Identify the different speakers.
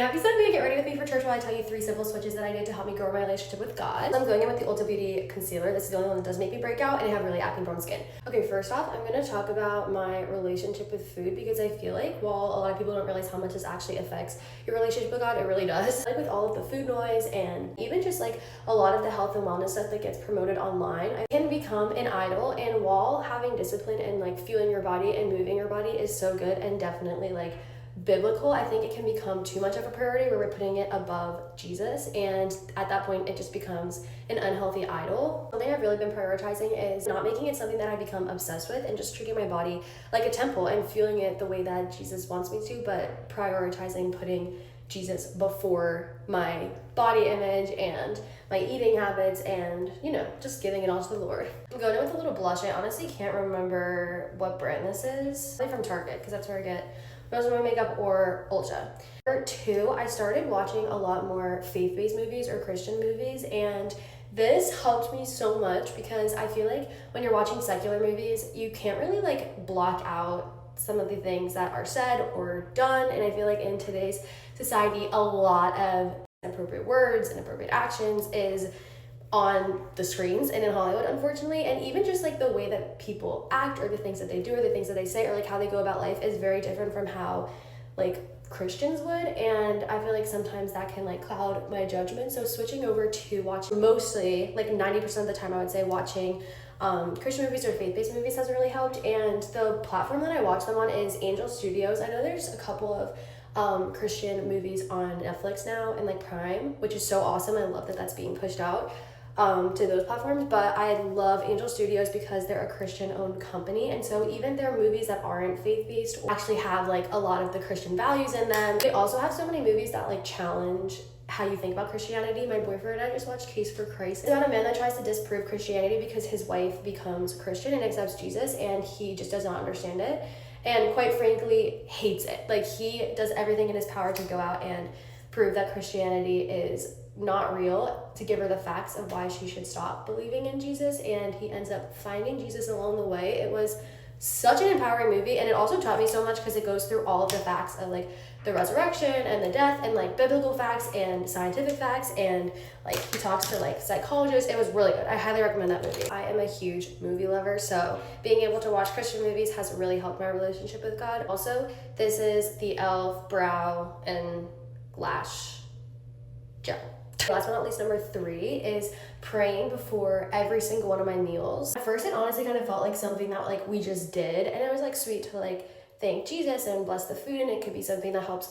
Speaker 1: happy Sunday. Get ready with me for church while I tell you 3 simple switches that I did to help me grow my relationship with God. I'm going in with the Ulta Beauty Concealer. This is the only one that does make me break out, and I have really acne prone skin. Okay, first off, I'm gonna talk about my relationship with food because I feel like while a lot of people don't realize how much this actually affects your relationship with God, it really does. Like with all of the food noise and even just like a lot of the health and wellness stuff that gets promoted online, it can become an idol. And while having discipline and like fueling your body and moving your body is so good and definitely like biblical, I think it can become too much of a priority where we're putting it above Jesus, and at that point it just becomes an unhealthy idol. Something I've really been prioritizing is not making it something that I become obsessed with and just treating my body like a temple and fueling it the way that Jesus wants me to, but prioritizing putting Jesus before my body image and my eating habits and, you know, just giving it all to the Lord. I'm going in with a little blush. I honestly can't remember what brand this is. Probably from Target, because that's where I get most of my makeup, or Ulta. Number 2, I started watching a lot more faith-based movies or Christian movies, and this helped me so much because I feel like when you're watching secular movies, you can't really like block out some of the things that are said or done, and I feel like in today's society, a lot of inappropriate words and inappropriate actions is on the screens and in Hollywood, unfortunately. And even just like the way that people act or the things that they do or the things that they say or like how they go about life is very different from how like Christians would, and I feel like sometimes that can like cloud my judgment. So switching over to watching mostly like 90% of the time, I would say watching Christian movies or faith-based movies has really helped. And the platform that I watch them on is Angel Studios. I know there's a couple of Christian movies on Netflix now and like Prime, which is so awesome. I love that that's being pushed out to those platforms, but I love Angel Studios because they're a Christian-owned company, and so even their movies that aren't faith-based actually have like a lot of the Christian values in them. They also have so many movies that like challenge how you think about Christianity. My boyfriend and I just watched Case for Christ. It's about a man that tries to disprove Christianity because his wife becomes Christian and accepts Jesus, and he just does not understand it, and quite frankly hates it. Like he does everything in his power to go out and prove that Christianity is not real, to give her the facts of why she should stop believing in Jesus, and he ends up finding Jesus along the way. It was such an empowering movie, and it also taught me so much because it goes through all of the facts of like the resurrection and the death and like biblical facts and scientific facts, and like he talks to like psychologists. It was really good. I highly recommend that movie. I am a huge movie lover, so being able to watch Christian movies has really helped my relationship with God. Also, this is the e.l.f. brow and lash gel. Last but not least, number 3 is praying before every single one of my meals. At first, it honestly kind of felt like something that like we just did, and it was like sweet to like thank Jesus and bless the food, and it could be something that helps